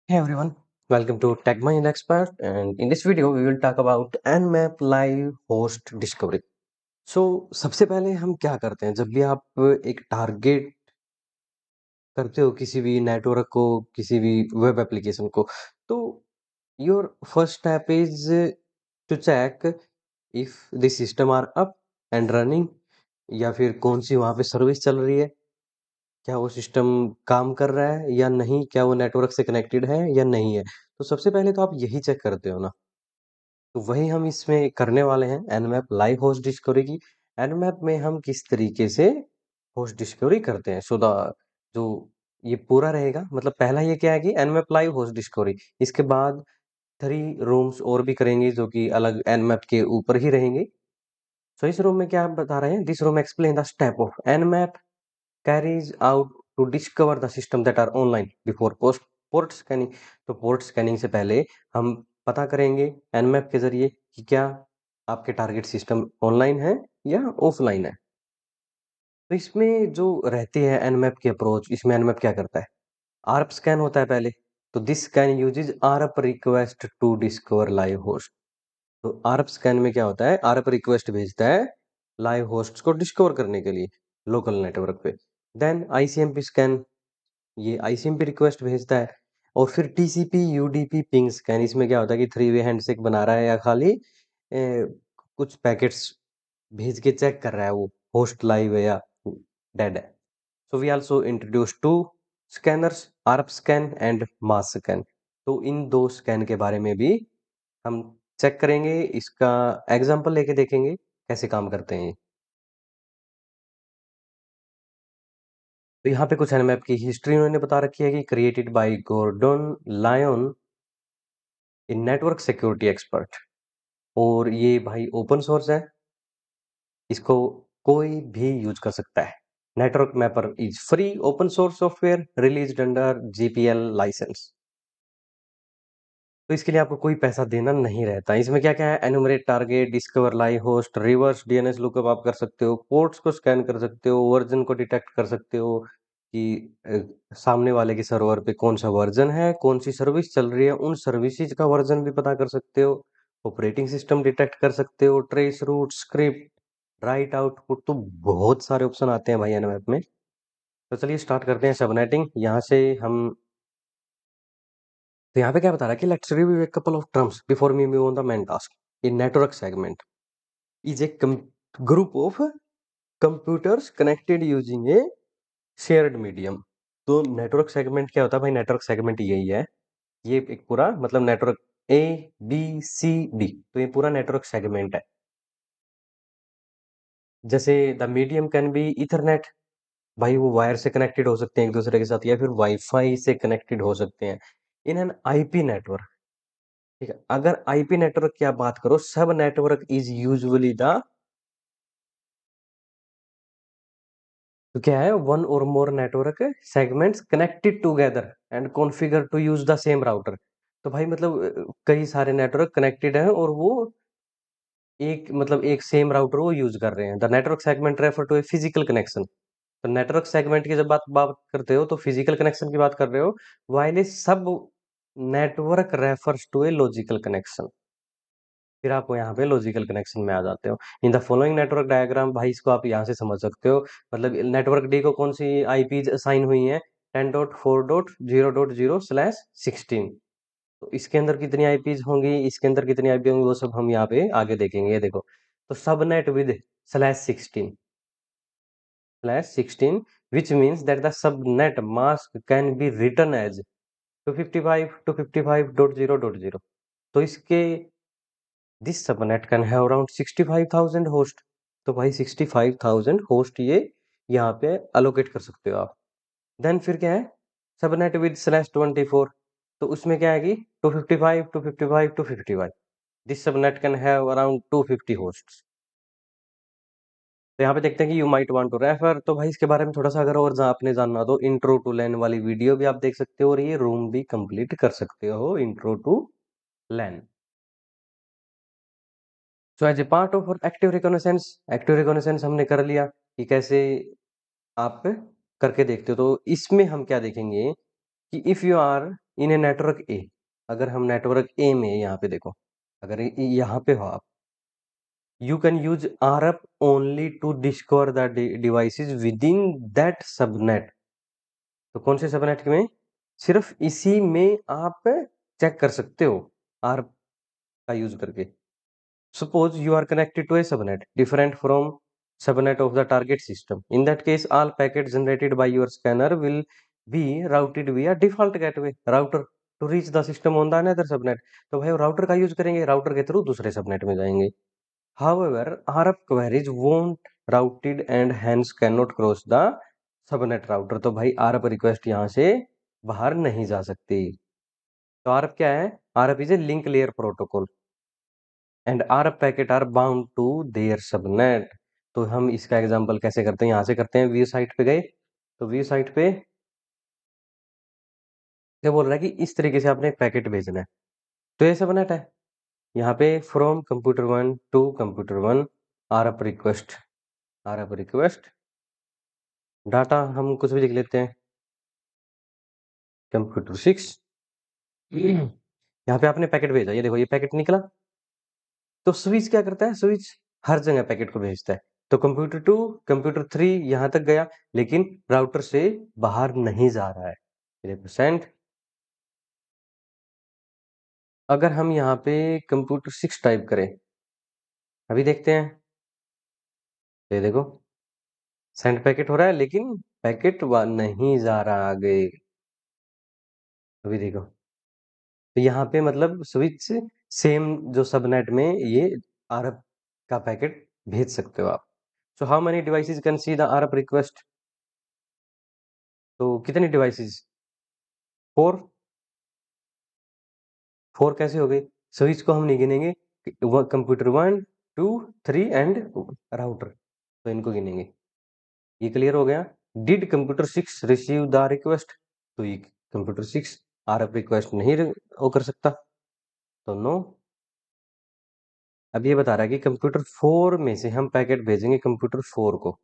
Hey everyone, welcome to TechMind Expert, and in this video we will talk about Nmap Live Host Discovery. सबसे पहले हम क्या करते हैं जब भी आप एक टारगेट करते हो किसी भी नेटवर्क को, किसी भी वेब एप्लीकेशन को, तो your first step is to check if the system are up and running, या फिर कौन सी वहाँ पे सर्विस चल रही है, क्या वो सिस्टम काम कर रहा है या नहीं, क्या वो नेटवर्क से कनेक्टेड है या नहीं है। तो सबसे पहले तो आप यही चेक करते हो ना, तो वही हम इसमें करने वाले हैं एनमैप लाइव होस्ट डिस्कवरी की। एनमैप में हम किस तरीके से होस्ट डिस्कवरी करते हैं, सो द जो ये पूरा रहेगा, मतलब पहला ये क्या है कि एनमैप लाइव होस्ट डिस्कवरी, इसके बाद 3 रूम्स और भी करेंगे जो कि अलग एनमैप के ऊपर ही रहेंगे। सो इस रूम में क्या बता रहे हैं, this room explain the step of Nmap carries out to discover the system that are online before post port scanning। तो पोर्ट स्कैनिंग से पहले हम पता करेंगे एनमैप के जरिए कि क्या आपके टारगेट सिस्टम ऑनलाइन है या ऑफलाइन है। तो इसमें जो रहती है एनमैप की अप्रोच, इसमें एनमैप क्या करता है, आरप स्कैन होता है पहले। तो this scan uses ARP request to discover live host. तो आरप स्कैन में क्या होता है, आरप रिक्वेस्ट भेजता है लाइव होस्ट को डिस्कवर करने के लिए लोकल नेटवर्क पे। देन आईसीएमपी स्कैन, ये आईसीएमपी रिक्वेस्ट भेजता है। और फिर टीसीपी यूडीपी पिंग स्कैन, इसमें क्या होता है कि 3 वे हैंडशेक बना रहा है या खाली कुछ पैकेट्स भेज के चेक कर रहा है वो होस्ट लाइव है या डेड है। So we also introduce two scanners, ARP scan and mass scan. तो इन 2 स्कैन के बारे में भी हम चेक करेंगे, इसका एग्जांपल लेके देखेंगे कैसे काम करते हैं ये। तो यहाँ पे कुछ एनमैप की हिस्ट्री उन्होंने बता रखी है कि created by Gordon Lyon in network security expert. और ये भाई ओपन सोर्स है, इसको कोई भी यूज कर सकता है। Network mapper is free open source software released under GPL licence. तो इसके लिए आपको कोई पैसा देना नहीं रहता। इसमें क्या क्या है, enumerate target, discover live host, reverse DNS lookup आप कर सकते हो, पोर्ट्स को स्कैन कर सकते हो, वर्जन को डिटेक्ट कर सकते हो कि सामने वाले के सर्वर पे कौन सा वर्जन है, कौन सी सर्विस चल रही है, उन सर्विसेज का वर्जन भी पता कर सकते हो, ऑपरेटिंग सिस्टम डिटेक्ट कर सकते हो, trace route, script, write output. तो बहुत सारे ऑप्शन आते हैं भाई एनमैप में। तो चलिए स्टार्ट करते हैं सबनेटिंग। यहाँ से हम, तो यहाँ पे क्या बता रहा है कि let's review a couple of terms before we move on the main task. In network segment is a group of computers connected using a shared medium. तो नेटवर्क सेगमेंट क्या होता है भाई, नेटवर्क सेगमेंट यही है, ये एक पूरा मतलब network A B C D, तो ये पूरा नेटवर्क सेगमेंट है। जैसे the medium can be ethernet, भाई वो वायर से कनेक्टेड हो सकते हैं एक दूसरे के साथ, या फिर वाईफाई से कनेक्टेड हो सकते हैं इन एन आईपी नेटवर्क। ठीक है, अगर आईपी नेटवर्क की आप बात करो, सब नेटवर्क इज यूजुअली द, तो क्या है, one or more network segments connected together and configure to use the same router. तो भाई मतलब कई सारे नेटवर्क कनेक्टेड हैं और वो एक मतलब एक सेम राउटर वो यूज कर रहे हैं। The network segment refer to a physical connection. तो नेटवर्क सेगमेंट की जब बात बात करते हो तो फिजिकल कनेक्शन की बात कर रहे हो, while a subnetwork refers to a logical connection. फिर आप यहाँ पे लॉजिकल कनेक्शन में आ जाते हो। In the following network diagram, भाई इसको आप यहाँ से समझ सकते हो, मतलब नेटवर्क डी को कौन सी आईपीज असाइन हुई है, 10.4.0.0/16। तो इसके अंदर कितनी आईपीज होंगी, इसके अंदर कितनी आईपी होंगी, वो सब हम यहाँ पे आगे देखेंगे। ये देखो, तो subnet with /16 which means that the subnet mask can be written as 255.255.0.0। तो इसके this subnet can have around 65,000 host. तो भाई 65,000 होस्ट ये यहाँ पे अलोकेट कर सकते हो आप। देन फिर क्या है, सबनेट विद /24। तो उसमें क्या है कि 255 255 255, this subnet can have around 250 host. तो यहाँ पे देखते हैं कि you might want to refer. तो भाई इसके बारे में थोड़ा सा अगर और आपने जानना हो तो इंट्रो टू लैन वाली वीडियो भी आप देख सकते हो, और ये रूम भी कंप्लीट कर सकते हो, intro to LAN. So as a part of active reconnaissance, active reconnaissance हमने कर लिया कि कैसे आप करके देखते हो। तो इसमें हम क्या देखेंगे कि if you are in a network A. अगर हम नेटवर्क ए में यहाँ पे देखो, अगर यहाँ पे हो आप, you can use RF only to discover the devices within that subnet. तो कौन से सबनेट में? सिर्फ इसी में आप चेक कर सकते हो आरएफ का यूज करके। Suppose you are connected to a subnet different from subnet of the target system. In that case, all packets generated by your scanner will be routed via default gateway router to reach the system on the another subnet. तो भाई router का use करेंगे, router के through दूसरे subnet में जाएंगे। However, RF queries won't routed and hence cannot cross the subnet router. तो भाई RF रिक्वेस्ट यहाँ से बाहर नहीं जा सकती। तो RF क्या है? RF is a link layer protocol and RF packet are bound to their subnet. तो हम इसका एग्जांपल कैसे करते हैं? यहाँ से करते हैं। व्यू साइट पे गए, तो व्यू साइट पे क्या बोल रहा है कि इस तरीके से आपने एक पैकेट भेजना है। तो ये सबनेट है। यहाँ पे from computer 1 to computer 1 RF request, RF request data हम कुछ भी लिख लेते हैं, कंप्यूटर 6। यहाँ पे आपने पैकेट भेजा, ये देखो ये पैकेट निकला। तो स्विच क्या करता है? स्विच हर जगह पैकेट को भेजता है। तो कंप्यूटर 2 कंप्यूटर 3 यहाँ तक गया, लेकिन राउटर से बाहर नहीं जा रहा है। रिप्रेजेंट, अगर हम यहाँ पे कंप्यूटर 6 टाइप करें, अभी देखते हैं। ये देखो सेंड पैकेट हो रहा है, लेकिन पैकेट नहीं जा रहा आगे। अभी देखो, तो यहाँ पे मतलब स्विच सेम जो सबनेट में ये आरएफ का पैकेट भेज सकते हो आप। So how many devices can see the RF request? तो कितनी डिवाइसेस? 4। 4 कैसे हो गए? स्विच को हम नहीं गिनेंगे, कंप्यूटर 1 2 3 एंड राउटर, तो इनको गिनेंगे। ये क्लियर हो गया। Did computer 6 receive the request? तो ये कंप्यूटर 6 आरएफ रिक्वेस्ट नहीं वो कर सकता, तो नो। अब ये बता रहा है कि कंप्यूटर 4 में से हम पैकेट भेजेंगे कंप्यूटर 4 को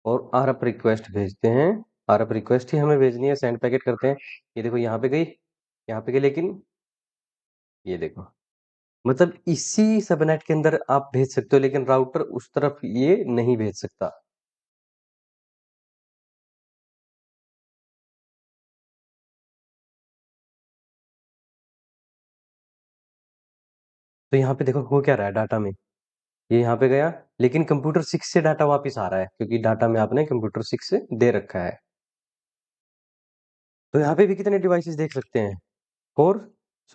और आरएफ रिक्वेस्ट भेजते हैं। आरएफ रिक्वेस्ट ही हमें भेजनी है, सेंड पैकेट करते हैं। ये देखो यहाँ पे गई, यहाँ पे गई, लेकिन ये देखो मतलब इसी सबनेट के अंदर आप भेज सकते हो, लेकिन राउटर उस तरफ ये नहीं भेज सकता। तो यहाँ पे देखो हो क्या रहा है डाटा में, ये यहाँ पे गया, लेकिन कंप्यूटर 6 से डाटा वापस आ रहा है, क्योंकि डाटा में आपने कंप्यूटर 6 से दे रखा है। तो यहाँ पे भी कितने डिवाइसेस देख सकते हैं? 4।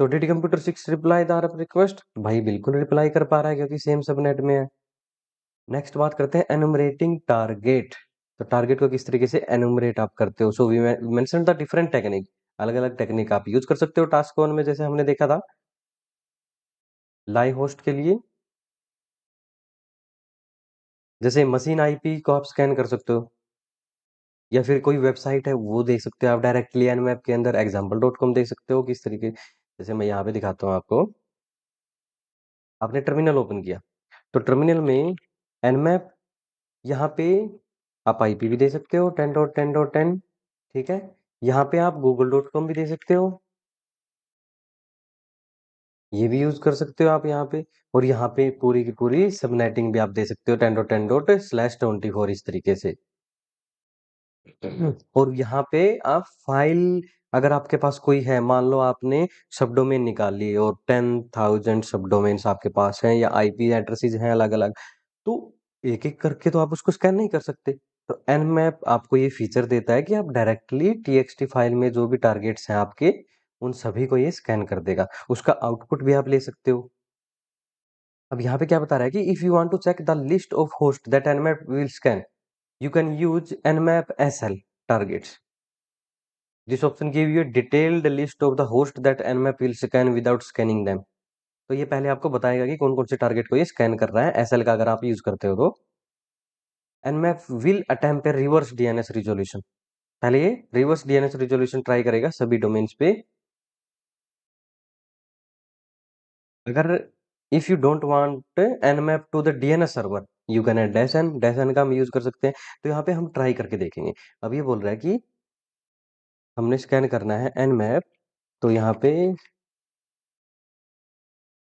So did computer 6 reply the RF request? भाई बिल्कुल रिप्लाई कर पा रहा है, क्योंकि सेम सबनेट में है। नेक्स्ट बात करते हैं एनुमरेटिंग टारगेट। तो टारगेट को किस तरीके से एनुमरेट आप करते हो? So we mention the different technique. अलग अलग टेक्निक आप यूज कर सकते हो टास्क 1 में, जैसे हमने देखा था लाइव होस्ट के लिए, जैसे मशीन आईपी को आप स्कैन कर सकते हो, या फिर कोई वेबसाइट है वो देख सकते हो आप डायरेक्टली एनमैप के अंदर example.com देख सकते हो किस तरीके। जैसे मैं यहाँ पे दिखाता हूँ आपको, आपने टर्मिनल ओपन किया, तो टर्मिनल में एनमैप, यहाँ पे आप आईपी भी दे सकते हो 10.10.10, ठीक है। यहाँ पे आप google.com भी दे सकते हो, ये भी यूज कर सकते हो आप यहाँ पे। और यहाँ पे पूरी की पूरी सबनेटिंग भी आप दे सकते हो 10.10./24 इस तरीके से। और यहाँ पे आप फाइल, अगर आपके पास कोई है, मान लो आपने सब डोमेन निकाल लिए और 10,000 सब डोमेन्स आपके पास हैं, या आईपी एड्रेसेस हैं अलग अलग, तो एक एक करके तो आप उसको स्कैन नहीं कर सकते। तो एनमैप आपको ये फीचर देता है कि आप डायरेक्टली टीएक्सटी फाइल में जो भी टारगेट्स हैं आपके, उन सभी को ये स्कैन कर देगा। उसका आउटपुट भी आप ले सकते हो। अब यहाँ पे क्या बता रहा है कि if you want to check the list of host that nmap will scan, you can use nmap sl targets. This option give you a detailed list of the host that nmap will scan without scanning them. तो ये पहले आपको बताएगा कि कौन कौन से target को ये स्कैन कर रहा है। एसएल का अगर आप यूज करते हो तो nmap will attempt a reverse DNS resolution। पहले ये रिवर्स DNS रिजोल्यूशन ट्राई करेगा सभी डोमेन्स पे। अगर if you don't want nmap to the DNS server, you can add dash N का हम यूज कर सकते हैं। तो यहाँ पे हम ट्राई करके देखेंगे। अब ये बोल रहा है कि हमने स्कैन करना है nmap, तो यहाँ पे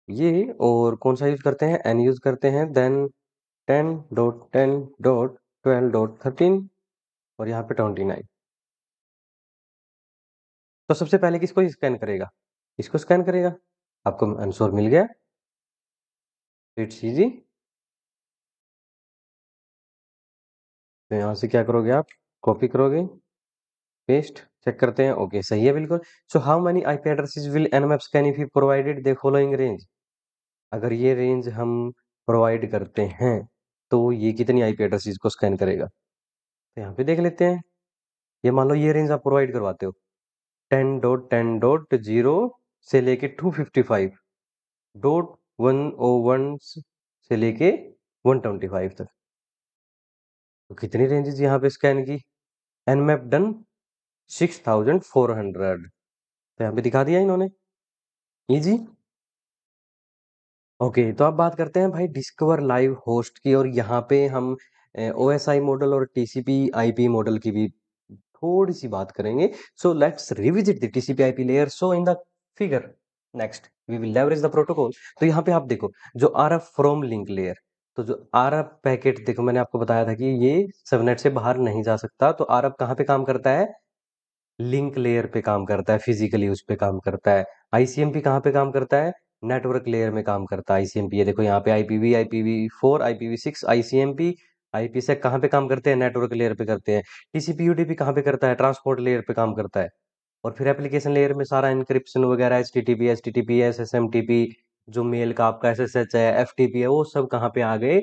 ये, और कौन-सा यूज़ करते हैं? n यूज़ करते हैं, देन 10.10.12.13 और यहाँ पे 29। तो सबसे पहले किसको स्कैन करेगा? इसको स्कैन करेगा। आपको आंसर मिल गया। It's easy. तो यहाँ से क्या करोगे आप? कॉपी करोगे, पेस्ट, चेक करते हैं, ओके सही है बिल्कुल। So how many IP addresses will nmap scan if you provided the following range? अगर ये रेंज हम प्रोवाइड करते हैं, तो ये कितनी आईपी एड्रेसेस को स्कैन करेगा? तो यहाँ पे देख लेते हैं। ये मान लो ये रेंज आप प्रोवाइड करवाते हो, 10.10.0 से लेके 255.101 से लेके 125 तक। तो कितनी रेंजेस यहाँ पे स्कैन की? nmap done 6400। तो यहाँ पे दिखा दिया इन्होंने। इजी। ओके, तो अब बात करते हैं भाई डिस्कवर लाइव होस्ट की, और यहाँ पे हम ओएसआई मॉडल और टीसीपी आईपी मॉडल की भी थोड़ी सी बात करेंगे। So let's revisit the TCP IP layer. So in the figure next we will leverage the protocol. तो यहाँ पे आप देखो, जो आरएफ फ्रॉम लिंक लेयर, तो जो आरएफ पैकेट, देखो मैंने आपको बताया था कि ये सबनेट से बाहर नहीं जा सकता। तो आरएफ कहाँ पे काम करता है? लिंक लेयर पे काम करता है, फिजिकली उस पे काम करता है। आईसीएमपी कहाँ पे काम करता है? नेटवर्क लेयर में काम करता है आईसीएमपी। ये देखो यहाँ पे IPv, IPv4, IPv6, ICMP, IPsec कहाँ पे काम करते हैं? नेटवर्क लेयर पे करते हैं। टीसीपी यूडीपी कहाँ पे करता है? ट्रांसपोर्ट लेयर पे काम करता है। और फिर एप्लीकेशन लेयर में सारा इंक्रिप्शन वगैरह, एचटीटीपी, एचटीटीपीएस, एसएमटीपी, जो मेल का आपका एसएसएच है, एफटीपी है, वो सब कहाँ पे आ गए?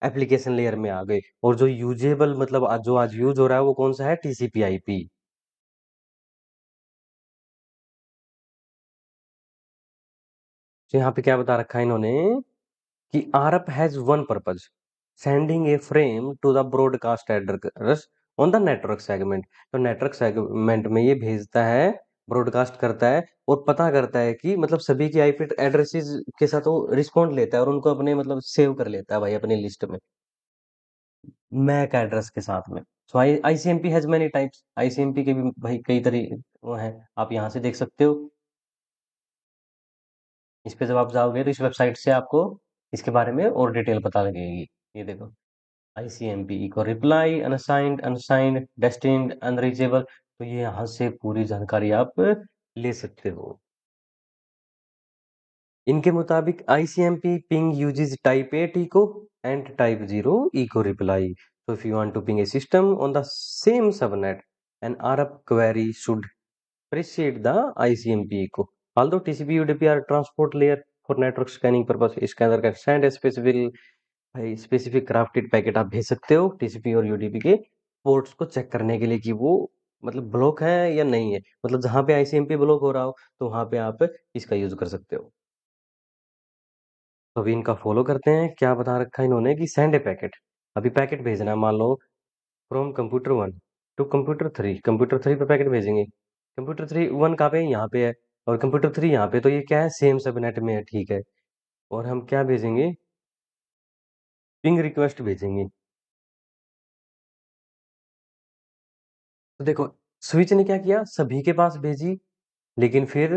एप्लीकेशन लेयर में आ गए। और जो यूजेबल, मतलब जो आज यूज हो रहा है, वो कौन सा है? TCP IP. तो यहाँ पे क्या बता रखा है इन्होंने कि ARP has one purpose, sending a frame to the broadcast address on the network segment. तो नेटवर्क सेगमेंट में ये भेजता है, ब्रॉडकास्ट करता है, और पता करता है कि मतलब सभी की आईपी एड्रेसेस के साथ वो रिस्पॉन्ड लेता है, और उनको अपने मतलब सेव कर लेता है भाई अपनी लिस्ट में, मैक एड्रेस के साथ में। So ICMP has many types. ICMP के भी भाई कई तरीके वो हैं, आप यहाँ से देख सकते हो। इस पे जब आप जाओगे तो इस वेबसाइट से आपको इसके बारे में और डिटेल पता लगेगी। ये देखो, ICMP echo reply, unsigned, unsigned, destined, unreachable. तो ये यहाँ से पूरी जानकारी आप ले सकते हो। इनके मुताबिक ICMP ping uses type 8 echo and type 0 echo reply. So if you want to ping a system on the same subnet, an RF query should precede the ICMP echo. Although TCP UDP are transport layer for network scanning purpose, इसके अंदर का send specific, भाई specific crafted packet आप भेज सकते हो TCP और UDP के पोर्ट्स को चेक करने के लिए कि वो मतलब ब्लॉक है या नहीं है। मतलब जहाँ पे आईसीएमपी ब्लॉक हो रहा हो, तो वहाँ पे आप इसका यूज कर सकते हो। तो अभी इनका फॉलो करते हैं। क्या बता रखा है इन्होंने कि सेंड ए पैकेट। अभी पैकेट भेजना है, मान लो from computer 1 to computer 3। Computer 3 पे पैकेट भेजेंगे। कंप्यूटर 3 1 कहाँ पे है? यहाँ पे है। और कंप्यूटर 3 यहाँ पे, तो ये क्या है? सेम सबनेट में है, ठीक है। और हम क्या भेजेंगे? पिंग रिक्वेस्ट भेजेंगे। तो देखो, स्विच ने क्या किया? सभी के पास भेजी, लेकिन फिर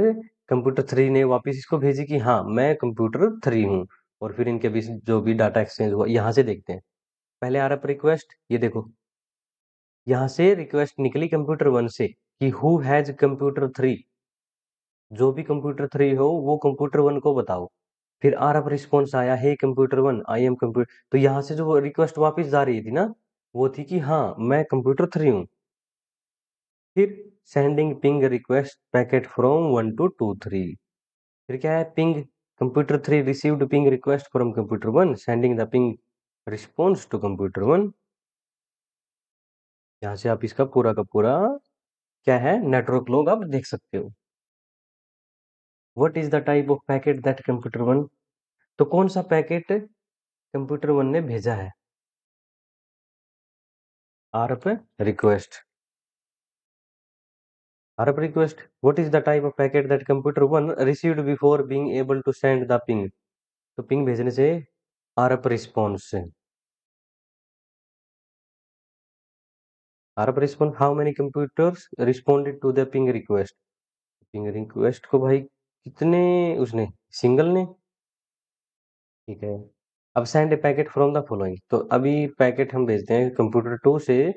कंप्यूटर 3 ने वापस इसको भेजी कि हाँ मैं कंप्यूटर 3 हूँ। और फिर इनके बीच जो भी डाटा एक्सचेंज हुआ, यहाँ से देखते हैं। पहले आ रहा रिक्वेस्ट, ये देखो, यहाँ से रिक्वेस्ट निकली कंप्यूटर 1 से कि हु हैज कंप्यूटर 3। जो भी कंप्यूटर 3 हो वो कंप्यूटर 1 को बताओ। फिर आ रहा रिस्पॉन्स आया, hey computer 1 I am computer. तो यहाँ से जो रिक्वेस्ट वापस जा रही थी ना, वो थी कि हाँ मैं कंप्यूटर 3 हूँ। फिर sending ping request packet from 1 to 2 3। फिर क्या है? Ping computer 3 received ping request from computer 1 sending the ping response to computer 1। यहाँ से आप इसका पूरा का पूरा क्या है नेटवर्क लॉग आप देख सकते हो। What is the type of packet that computer 1। तो कौन सा पैकेट कंप्यूटर 1 ने भेजा है? ARP request. ARP request. What is the type of packet that computer 1 received before being able to send the ping. तो पिंग भेजने से ARP response से। ARP response, how many computers responded to the ping request. Ping request को भाई कितने उसने, single ने, ठीक है। अब send a packet from the following, तो अभी पैकेट हम भेजते हैं कंप्यूटर 2 से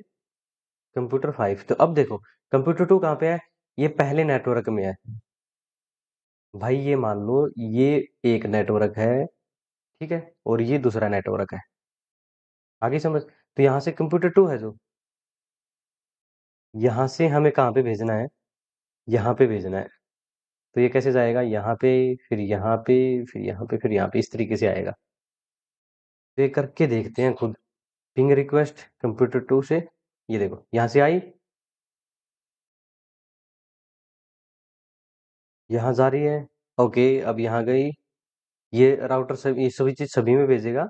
कंप्यूटर 5। तो अब देखो कंप्यूटर 2 कहाँ पे है, ये पहले नेटवर्क में है। भाई ये मान लो ये एक नेटवर्क है, ठीक है, और ये दूसरा नेटवर्क है। आगे समझ, तो यहाँ से कंप्यूटर 2 है जो, यहाँ से हमें कहाँ पे भेजना है, यहाँ पे भेजना है। तो ये कैसे जाएगा, यहाँ पे, फिर यहाँ पे, फिर यहाँ पे, फिर यहाँ पे, इस तरीके से आएगा। तो ये करके देखते हैं खुद। पिंग रिक्वेस्ट कंप्यूटर 2 से, ये देखो यहाँ से आई, यहाँ जा रही है, ओके, अब यहाँ गई, ये राउटर सब, ये सभी चीज सभी में भेजेगा।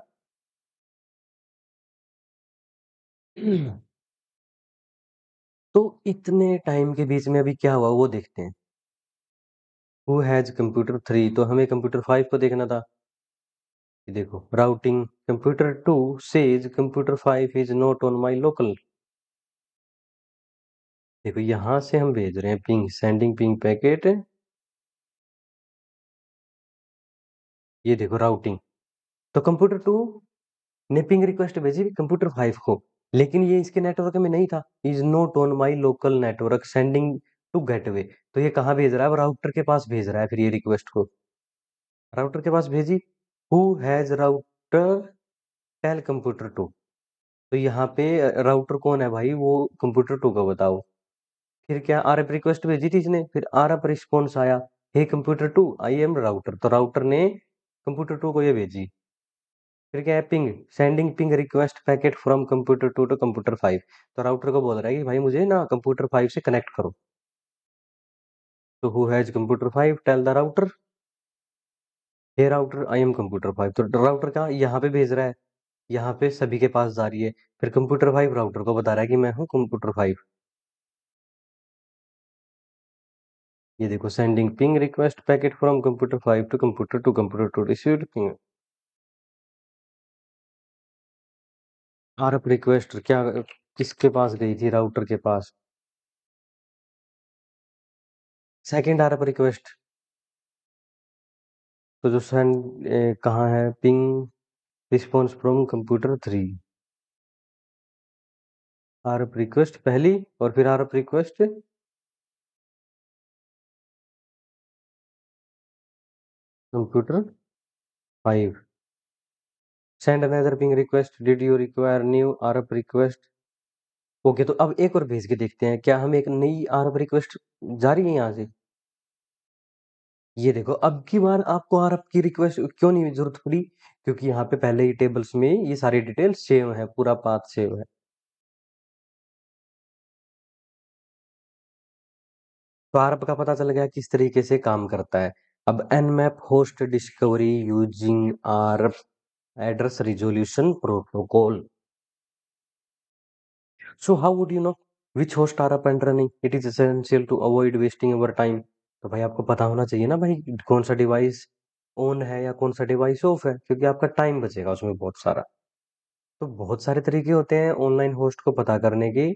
तो इतने टाइम के बीच में अभी क्या हुआ वो देखते हैं। हु हैज कंप्यूटर 3, तो हमें कंप्यूटर 5 को देखना था। ये देखो routing, computer 2 says computer 5 is not on my local. देखो यहाँ से हम भेज रहे हैं पिंग, सेंडिंग पिंग पैकेट, ये देखो राउटिंग। तो कंप्यूटर 2 ने पिंग रिक्वेस्ट भेजी कंप्यूटर 5 को, लेकिन ये इसके नेटवर्क में नहीं था। Is not on my local network sending to gateway, तो ये कहाँ भेज रहा है, वो राउटर के पास भेज रहा है फिर ये रिक्वेस्ट को, राउटर के पास भेजी। Who has router tell computer 2, तो यहाँ पे राउटर कौन है भाई, वो कंप्यूटर 2 का बताओ। फिर क्या आरएफ रिक्वेस्ट भेजी थी इसने, फिर आरएफ रिस्पॉन्स आया, hey computer 2 I am router, तो राउटर ने कंप्यूटर 2 को ये भेजी। फिर क्या है, ping, sending ping request packet from computer 2 to computer 5, तो राउटर को बोल रहा है कि भाई मुझे ना कंप्यूटर 5 से कनेक्ट करो। तो who has computer 5 tell the router, hey router I am computer 5, तो राउटर का यहाँ पे भेज रहा है, यहाँ पे सभी के पास जा रही है। फिर कंप्यूटर 5 राउटर को बता रहा है कि मैं हूँ कंप्यूटर 5। ये देखो sending ping request packet from computer 5 to computer 2, computer 2 received ping. ARP request क्या, किसके पास गई थी, राउटर के पास। सेकंड आरएफ रिक्वेस्ट, तो जो सेंड कहाँ है, ping response from computer 3। RF request पहली, और फिर RF request computer 5। Send another ping request, did you require new RF request. Okay, तो अब एक और भेज के देखते हैं क्या हमें एक नई आरएफ रिक्वेस्ट जा रही है यहाँ से। ये देखो अब की बार आपको आरएफ की रिक्वेस्ट क्यों नहीं जरूरत पड़ी, क्योंकि यहाँ पे पहले ही टेबल्स में ये सारी डिटेल्स सेव है, पूरा पाथ सेव है। तो आरएफ का पता चल गया किस तरीके से काम करता है। अब nmap host discovery using RF address resolution protocol. So how would you know which host are up and running? It is essential to avoid wasting our time. तो भाई आपको पता होना चाहिए ना भाई, कौन सा डिवाइस ऑन है या कौन सा डिवाइस ऑफ है, क्योंकि आपका टाइम बचेगा उसमें बहुत सारा। तो बहुत सारे तरीके होते हैं ऑनलाइन होस्ट को पता करने के।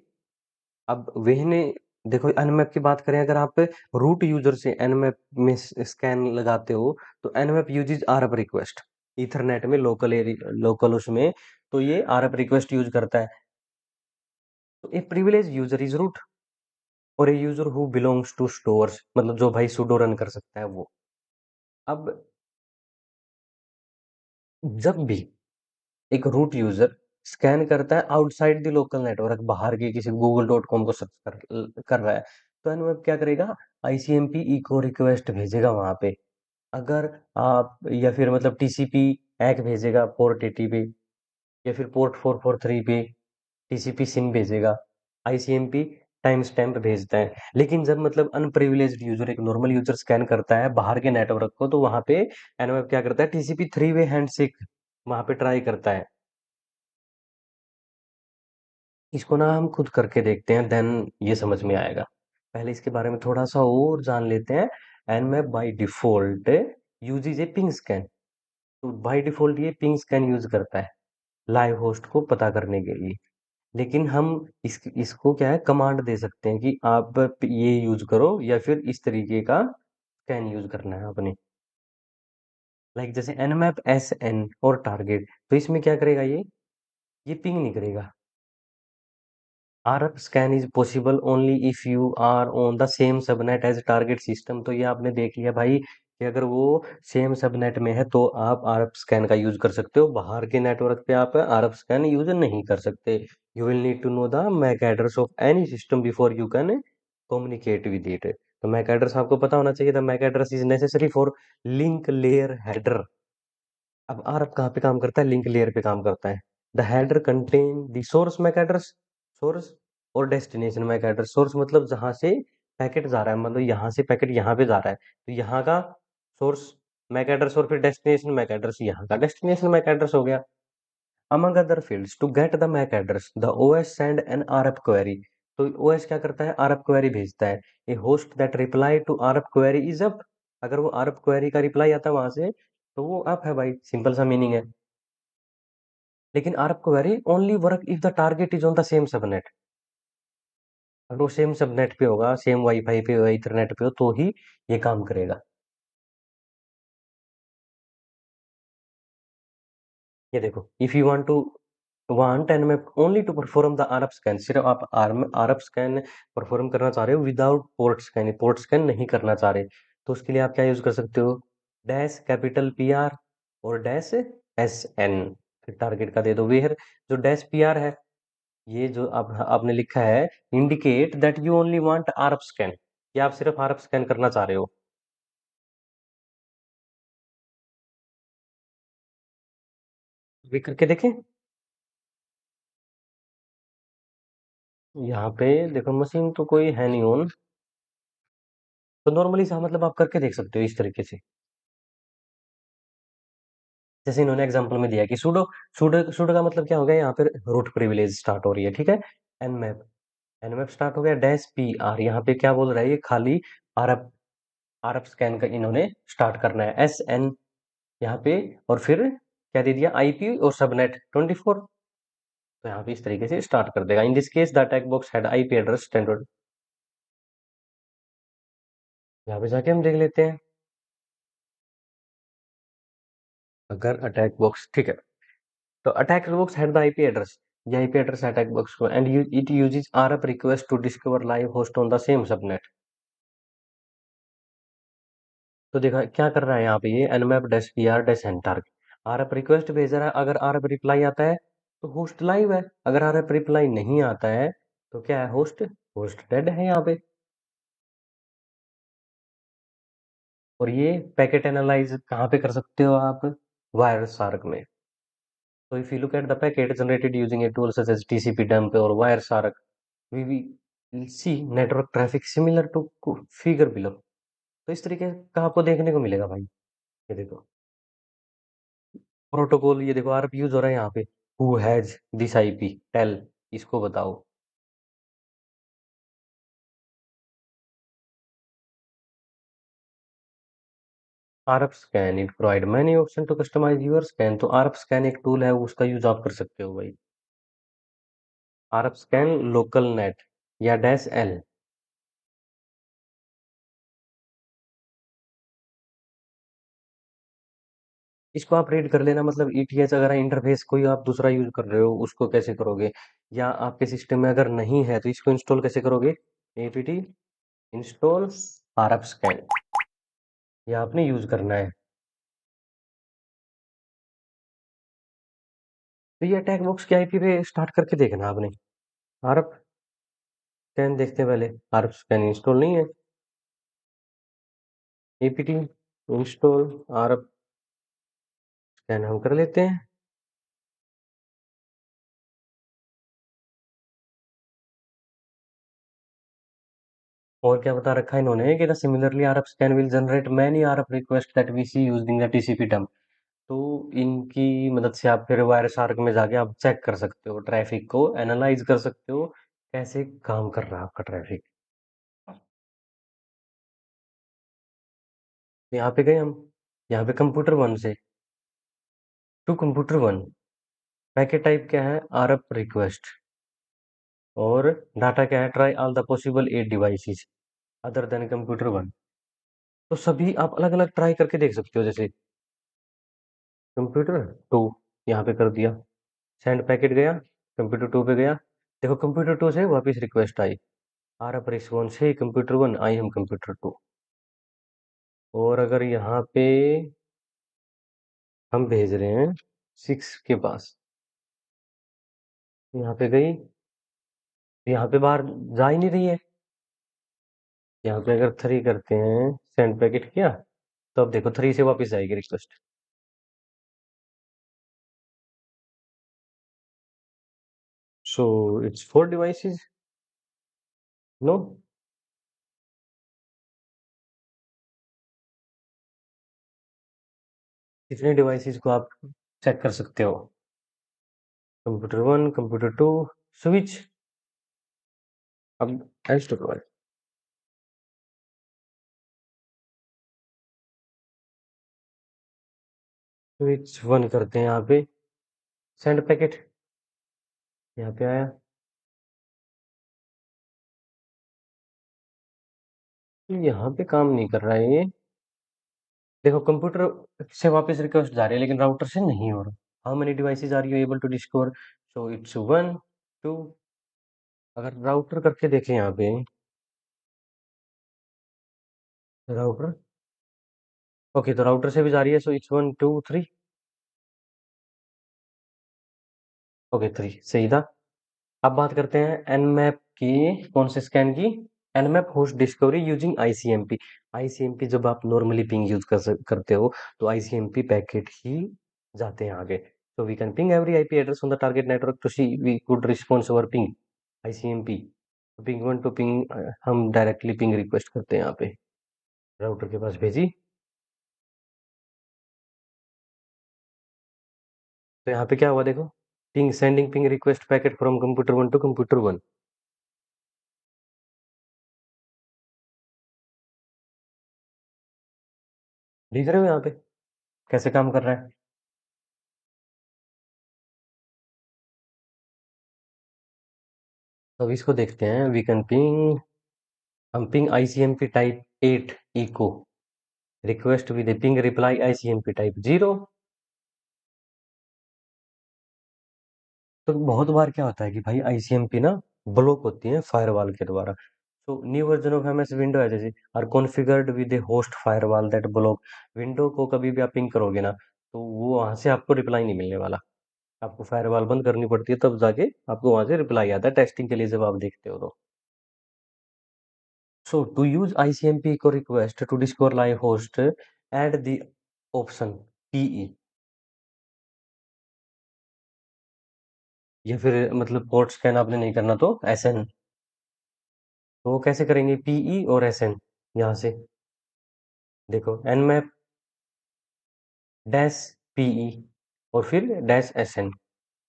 अब वहने देखो एनमैप की बात करें, अगर आप रूट यूजर से एनमैप में स्कैन लगाते हो, तो Nmap uses ARP request, Ethernet में लोकल एरिया, लोकल उसमें, तो ये आरएफ रिक्वेस्ट यूज करता है। तो a privilege user is root, और a user who belongs to sudoers, मतलब जो भाई सुडो रन कर सकता है वो। अब जब भी एक रूट यूजर स्कैन करता है आउटसाइड द लोकल नेटवर्क, बाहर के किसी google.com को सर्च कर रहा है, तो एनवेब क्या करेगा, आईसीएमपी इको रिक्वेस्ट भेजेगा वहां पे। अगर आप, या फिर मतलब टीसीपी एक भेजेगा पोर्ट 80 पे, या फिर पोर्ट 443 पे टीसीपी सिन भेजेगा। आईसीएमपी टाइम स्टैम्प भेजता है। लेकिन जब मतलब अनप्रिविलेज्ड यूजर, एक नॉर्मल यूजर स्कैन करता है बाहर के नेटवर्क को, तो वहां पे एनवेब क्या करता है, टीसीपी 3 वे हैंडशेक वहां पे ट्राई करता है। इसको ना हम खुद करके देखते हैं, देन ये समझ में आएगा। पहले इसके बारे में थोड़ा सा और जान लेते हैं। Nmap by default usage A ping scan, तो बाय डिफॉल्ट ये पिंग स्कैन यूज करता है लाइव होस्ट को पता करने के लिए। लेकिन हम इसको क्या है कमांड दे सकते हैं कि आप ये यूज करो या फिर इस तरीके का स्कैन यूज करना है आपने। लाइक जैसे nmap sn और टारगेट, तो इसमें क्या करेगा ये पिंग नहीं करेगा। RF scan is possible only if you are on the same subnet as target system। तो ये आपने देख लिया भाई कि अगर वो सेम सबनेट में है तो आप RF स्कैन का यूज कर सकते हो, बाहर के नेटवर्क पे आप RF स्कैन यूज नहीं कर सकते। You will need to know the MAC address of any system before you can communicate with it. तो मैक एड्रेस आपको पता होना चाहिए। The MAC address is necessary for link layer header. अब ARP कहाँ पे काम करता है? लिंक लेयर पे काम करता है। The header contain the source MAC address, source और डेस्टिनेशन मैक एड्रेस। सोर्स मतलब जहां से पैकेट जा रहा है, मतलब यहाँ से पैकेट यहाँ पे जा रहा है तो यहाँ का सोर्स मैक एड्रेस, और फिर डेस्टिनेशन मैक एड्रेस यहाँ का डेस्टिनेशन मैक एड्रेस हो गया। Among other fields to get the MAC address the OS send an ARP query. तो ओएस क्या करता है? आरएफ क्वेरी भेजता है। A host that reply to ARP query is up. अगर वो आरएफ क्वेरी का रिप्लाई आता है वहां से तो वो अप है भाई, सिंपल सा मीनिंग है। लेकिन RF query only work if the target is on the same subnet. अगर वो सेम सबनेट पे होगा, सेम वाईफाई पे हो, इथरनेट पे हो, तो ही ये काम करेगा। ये देखो, if you want to want and मैं only to perform the ARP scan, सिर्फ आप आरएफ स्कैन परफॉर्म करना चाह रहे हो without port scan, port scan नहीं करना चाह रहे, तो उसके लिए आप क्या यूज कर सकते हो? डैश कैपिटल पी आर और डैश एस एन। फिर टारगेट का दे दो वेयर। जो डैश पी आर है, ये जो आप आपने लिखा है, indicate that you only want RF scan, कि आप सिर्फ आरएफ स्कैन करना चाह रहे हो। अभी करके देखें। यहाँ पे देखो मशीन तो कोई है नहीं ऑन, तो नॉर्मली सा मतलब आप करके देख सकते हो इस तरीके से। जैसे इन्होंने एग्जांपल में दिया कि सूडो, सूडो का मतलब क्या हो गया? यहाँ पे रूट प्रिविलेज स्टार्ट हो रही है, ठीक है। एनमैप, एनमैप स्टार्ट हो गया, डैश पी आर, यहाँ पे क्या बोल रहा है? ये खाली आरएफ, आरएफ स्कैन का इन्होंने स्टार्ट करना है। एस एन यहाँ पे, और फिर क्या दे दिया? आईपी और सबनेट 24। तो यहाँ पे इस तरीके से स्टार्ट कर देगा। In this case the attack box had IP address standard. यहाँ पे जाके हम देख लेते हैं। अगर अटैक बॉक्स, ठीक है, तो attack books had the IP address, the IP address attack box को, and it uses RF request to discover live host on the same subnet। तो देखा क्या कर रहा है यहाँ पे? ये nmap dash pr dash enter RF request भेज रहा है। अगर RF रिप्लाई आता है तो होस्ट लाइव है, अगर RF रिप्लाई नहीं आता है तो क्या है? होस्ट, होस्ट डेड है यहाँ पे। और ये पैकेट एनालाइज कहाँ पे कर सकते हो आप? वायर शार्क में। तो if you look at the packet generated using a tool such as TCP डंप और or we will see network traffic similar to figure below। तो इस तरीके का आपको देखने को मिलेगा भाई। ये देखो प्रोटोकॉल, ये देखो आरएफ यूज हो रहा है यहाँ पे। Who has this IP tell, इसको बताओ। ARP scan it provide many option to customize your scan. तो आरएफ स्कैन एक टूल है, उसका यूज आप कर सकते हो भाई। आरएफ स्कैन लोकल नेट या डैश एल, इसको आप रीड कर लेना। मतलब ईटीएच अगर इंटरफेस कोई आप दूसरा यूज कर रहे हो उसको कैसे करोगे, या आपके सिस्टम में अगर नहीं है तो इसको इंस्टॉल कैसे करोगे? एपीटी इंस्टॉल आरएफ स्कैन, ये आपने यूज करना है। तो ये अटैक बॉक्स की आईपी पे स्टार्ट करके देखना आपने। आरएफ स्कैन देखते हैं पहले। आरएफ स्कैन इंस्टॉल नहीं है, एपीटी इंस्टॉल आरएफ स्कैन हम कर लेते हैं। और क्या बता रखा है इन्होंने कि the similarly ARP scan will generate many ARP request that we see using the TCP dump. तो इनकी मदद से आप फिर वायर शार्क में जाके आप चेक कर सकते हो, ट्रैफिक को एनालाइज कर सकते हो, कैसे काम कर रहा है आपका ट्रैफिक। यहाँ पे गए हम, यहाँ पे कंप्यूटर वन से to computer one. Packet type क्या है? ARP request. और डाटा क्या है, try all the possible 8 devices other than computer 1। तो सभी आप अलग-अलग ट्राई करके देख सकते हो, जैसे कंप्यूटर 2 यहाँ पे कर दिया, सेंड पैकेट गया, कंप्यूटर 2 पे गया, देखो कंप्यूटर 2 से वापस रिक्वेस्ट आई, आरएफ रिस्पॉन्स है कंप्यूटर 1, आई एम कंप्यूटर 2। और अगर यहाँ पे हम भेज रहे हैं 6 के पास, यहाँ पे गई, यहाँ पे बाहर जा ही नहीं रही है। यहाँ पे अगर 3 करते हैं, सेंड पैकेट किया, तो अब देखो 3 से वापस जाएगी request. So it's 4 devices. No, कितने डिवाइसेस को आप चेक कर सकते हो? Computer 1, computer 2, switch. अब एल्स टू प्रोवाइड, स्विच 1 करते हैं यहाँ पे, सेंड पैकेट यहाँ पे आया, यहाँ पे काम नहीं कर रहा है ये। देखो कंप्यूटर से वापस रिक्वेस्ट जा रही है लेकिन राउटर से नहीं हो रहा। How many devices are you able to discover? So it's 1 2। अगर राउटर करके देखें यहाँ पे, राउटर, ओके, तो राउटर से भी जा रही है, सो इट्स 1 2 3। ओके, 3 सही था। अब बात करते हैं एनमैप की, कौन से स्कैन की? Nmap host discovery using ICMP. ICMP जब आप नॉर्मली पिंग यूज करते हो तो आईसीएमपी पैकेट ही जाते हैं आगे। तो we can ping every IP address on the target network to see we could response over ping ICMP. Ping 1 to ping, हम डायरेक्टली पिंग रिक्वेस्ट करते हैं यहाँ पे, राउटर के पास भेजी, तो यहाँ पे क्या हुआ देखो, ping sending ping request packet from computer 1 to computer 1। देख रहे हो यहाँ पे कैसे काम कर रहा है? अब इसको देखते हैं, वी कैन पिंग, हम ping ICMP type 8 echo request with ping reply ICMP type 0। तो बहुत बार क्या होता है कि भाई आईसीएमपी ना ब्लॉक होती है फायरवॉल के द्वारा। तो new version of MS window है जैसे are configured with a host firewall that block window को, कभी भी आप पिंग करोगे ना तो वो वहां से आपको रिप्लाई नहीं मिलने वाला। आपको फायरवॉल बंद करनी पड़ती है, तब जाके आपको वहां से रिप्लाई आता है टेस्टिंग के लिए, जब आप देखते हो तो। So to use ICMP echo request to Discover Live host, add the option PE, या फिर मतलब पोर्ट स्कैन आपने नहीं करना तो SN। तो वो कैसे करेंगे, PE और SN? यहाँ से देखो nmap डैश PE और फिर डैश SN,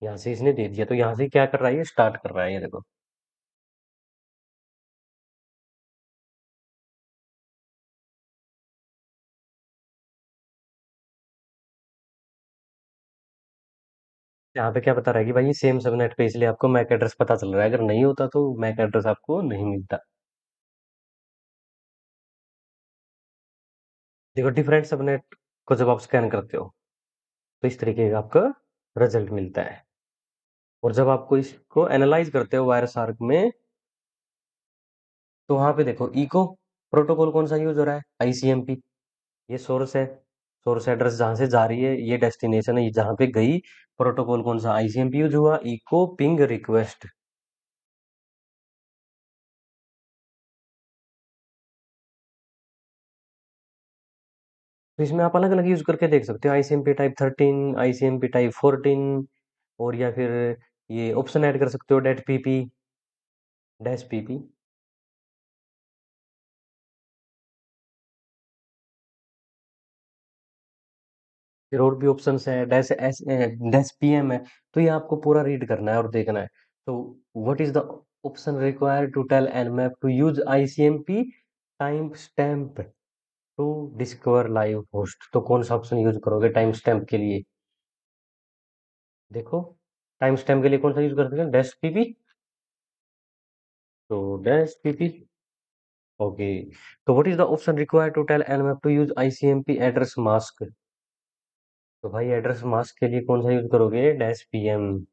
यहाँ से इसने दे दिया, तो यहाँ से क्या कर रहा है, ये स्टार्ट कर रहा है, ये देखो। यहाँ पे क्या बता रहा है कि भाई ये सेम सबनेट पे, इसलिए आपको मैक एड्रेस पता चल रहा है, अगर नहीं होता तो मैक एड्रेस आपको नहीं मिलता। देखो डिफरेंट सबनेट को जब आप स्कैन करते हो तो इस तरीके का आपका रिजल्ट मिलता है। और जब आपको इसको एनालाइज करते हो वायरस आर्क में, तो वहां पे देखो इको प्रोटोकॉल कौन सा यूज हो रहा है, आईसीएमपी। ये सोर्स है, सोर्स एड्रेस जहां से जा रही है, ये डेस्टिनेशन है, ये जहां पे गई, प्रोटोकॉल कौन सा, आईसीएमपी यूज हुआ, इको पिंग रिक्वेस्ट। तो इसमें आप अलग अलग यूज करके देख सकते हो, आईसीएमपी टाइप 13, आईसीएमपी टाइप 14, और या फिर ये ऑप्शन ऐड कर सकते हो, डेट पीपी, डैश पीपी। फिर और भी ऑप्शंस है, डैश एस, डैश पीएम है। तो ये आपको पूरा रीड करना है और देखना है। तो what is the option required to tell nmap to use ICMP time stamp to discover live host? तो कौन सा ऑप्शन यूज करोगे टाइम स्टैम्प के लिए? देखो टाइम स्टैम्प के लिए कौन सा यूज कर सकते हैं, डैश पीपी, तो डैश पीपी। ओके। तो what is the option required to tell nmap to use ICMP address mask? तो भाई एड्रेस मास्क के लिए कौन सा यूज करोगे? Dash PM.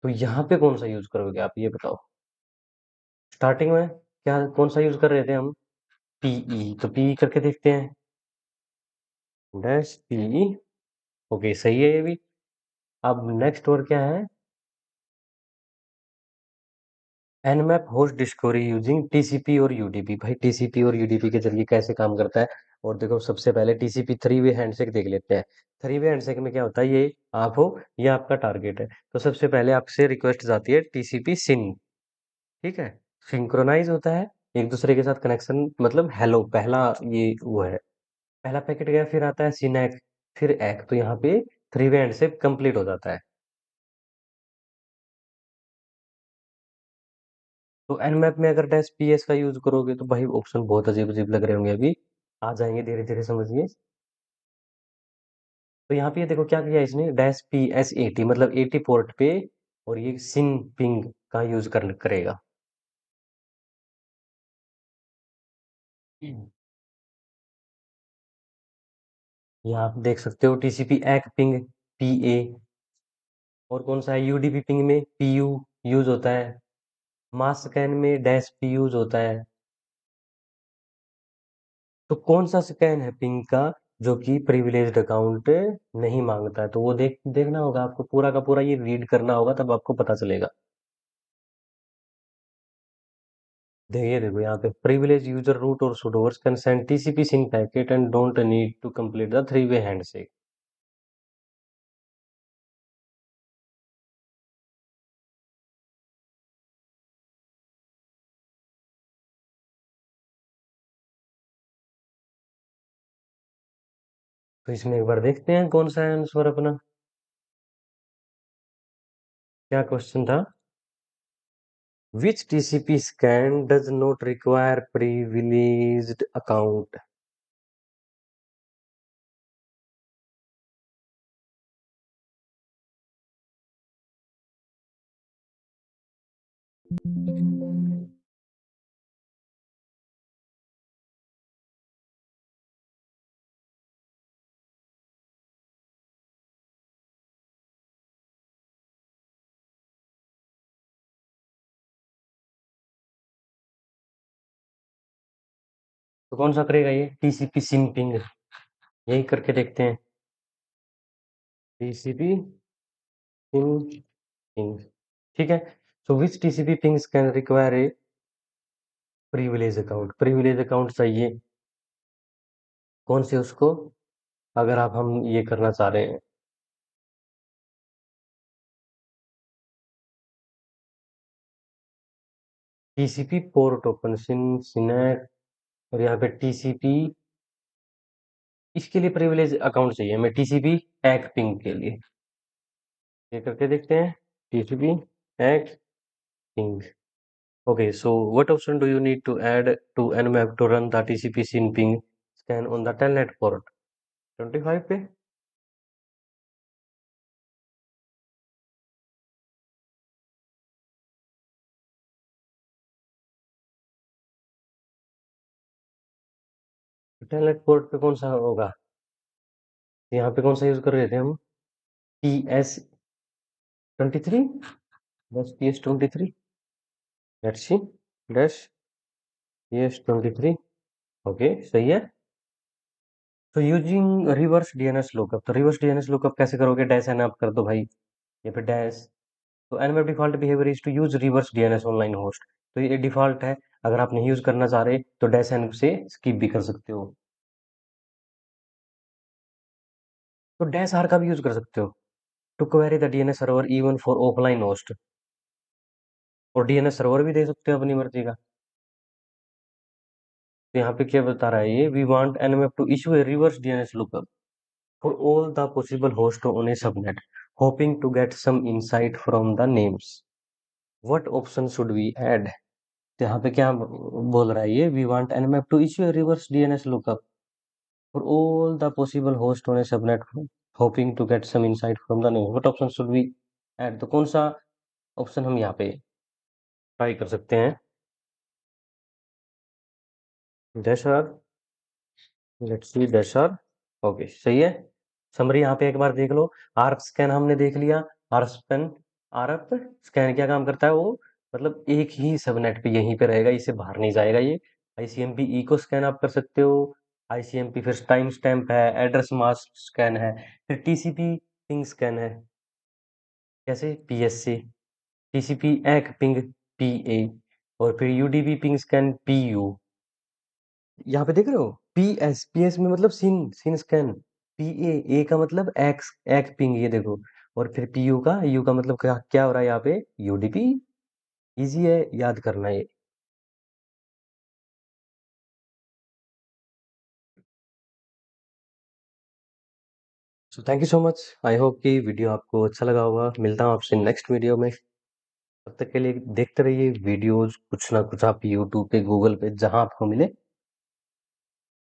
तो यहाँ पे कौन सा यूज करोगे आप ये बताओ? स्टार्टिंग में क्या कौन सा यूज कर रहे थे हम? पीई, तो पीई करके देखते हैं। Dash PE. ओके, सही है ये भी। अब नेक्स्ट वर्ड क्या है? Nmap host discovery using TCP और यूडीपी। भाई टीसीपी और यूडीपी के जरिए कैसे काम करता है? और देखो सबसे पहले टीसीपी थ्री वे हैंडशेक देख लेते हैं। थ्री वे हैंडशेक में क्या होता है? ये आप हो, ये आपका टारगेट है। तो सबसे पहले आपसे रिक्वेस्ट जाती है टीसीपी सिन। ठीक है। सिंक्रोनाइज होता है एक दूसरे के साथ कनेक्शन, मतलब हेलो पहला ये वो है। पहला पैकेट गया, फिर आता है सिनैक, फिर एक। तो यहाँ पे थ्री वे हैंडशेक कंप्लीट हो जाता है। तो एनमैप में अगर डैश पीएस का यूज करोगे तो भाई ऑप्शन बहुत अजीब अजीब लग रहे होंगे, अभी आ जाएंगे धीरे धीरे, समझिए। तो यहाँ पे ये देखो क्या किया इसने, dash P S A T, मतलब 80 पोर्ट पे, और ये सिन पिंग का यूज करेगा। यहाँ आप देख सकते हो टीसीपी एक पिंग, पी ए। और कौन सा है? यूडीपी पिंग में पी यू यूज होता है। मास स्कैन में डैश पी यूज होता है। तो कौन सा स्कैन है पिंग का जो कि प्रिविलेज्ड अकाउंट नहीं मांगता है? तो वो देखना होगा आपको, पूरा का पूरा ये रीड करना होगा, तब आपको पता चलेगा। देखिए देखो यहाँ पे प्रिविलेज यूजर रूट और sudoers can send TCP SYN packet and don't need to complete the three way handshake. तो इसमें एक बार देखते हैं कौन सा है आंसर अपना। क्या क्वेश्चन था? Which TCP scan does not require privileged account? तो कौन सा करेगा ये? टीसीपी सिंपिंग, यही करके देखते हैं। टीसीपी सिंपिंग, ठीक है। So which TCP pings can require a privilege account? Privilege account चाहिए कौन से उसको, अगर आप हम ये करना चाह रहे हैं? टीसीपी पोर्ट ओपन सिनेट, और यहाँ पे टीसीपी, इसके लिए प्रिविलेज अकाउंट चाहिए हमें, टीसीपी एक पिंग के लिए। ये करके देखते हैं। टीसीपी एक ping. Okay, so what option do you need to add to nmap to run the TCP SYN ping scan on the telnet port? 25 पे। टेलनेट पोर्ट पे कौन सा होगा? यहाँ पे कौन सा यूज कर रहे थे हम? P S 23। बस P S 23। Let's see. Dash P S 23। Okay, सही है। तो यूजिंग रिवर्स डीएनएस लुकअप, तो रिवर्स डीएनएस लुकअप कैसे करोगे? डैश एन आप कर दो भाई, ये पे डैश। तो Nmap default behaviour is to use reverse DNS online host. तो ये डिफॉल्ट है, अगर आप नहीं यूज करना चाह रहे तो डैश एन से स्किप भी कर सकते हो। तो डैश आर का भी यूज कर सकते हो to query the DNS server even for offline host. और डीएनएस सर्वर भी दे सकते हो अपनी मर्जी का। तो यहाँ पे क्या बता रहा है ये? We want Nmap to issue a reverse DNS lookup for all the possible hosts on a subnet, hoping to get some insight from the names. What option should we add? तो यहाँ पे क्या बोल रहा है ये? We want nmap to issue a reverse DNS lookup For all the possible host on a subnet, hoping to get some insight from the name, what option should we add? तो कौन सा ऑप्शन हम यहाँ पे try कर सकते हैं? Dasher, let's see dasher. Okay, सही है। समरी यहाँ पे एक बार देख लो। आरप स्कैन हमने देख लिया। आरप स्कैन क्या काम करता है? वो मतलब एक ही सबनेट पे यहीं पे रहेगा, इसे बाहर नहीं जाएगा ये। आईसीएमपी इको स्कैन आप कर सकते हो। आईसीएमपी फिर टाइम स्टैम्प है, एड्रेस मास्क स्कैन है, फिर टीसीपी पिंग स्कैन है। कैसे? पीएससी, टीसीपी एक पिंग पीए, और फिर यूडीपी पिंग स्कैन पीयू। यहाँ पे देख रहे हो? पीएस में मतलब सीन सीन स्कैन। पीए ए का मतलब एक्स एक पिंग, ये देखो। और फिर पीयू का, यू का मतलब क्या क्या हो रहा है यहाँ पे? यूडीपी। इजी है याद करना ये। So thank you so much. I hope कि वीडियो आपको अच्छा लगा होगा। मिलता हूँ आपसे नेक्स्ट वीडियो में। तब तक के लिए देखते रहिए वीडियोस, कुछ ना कुछ आप यूट्यूब पे, गूगल पे, जहां आपको मिले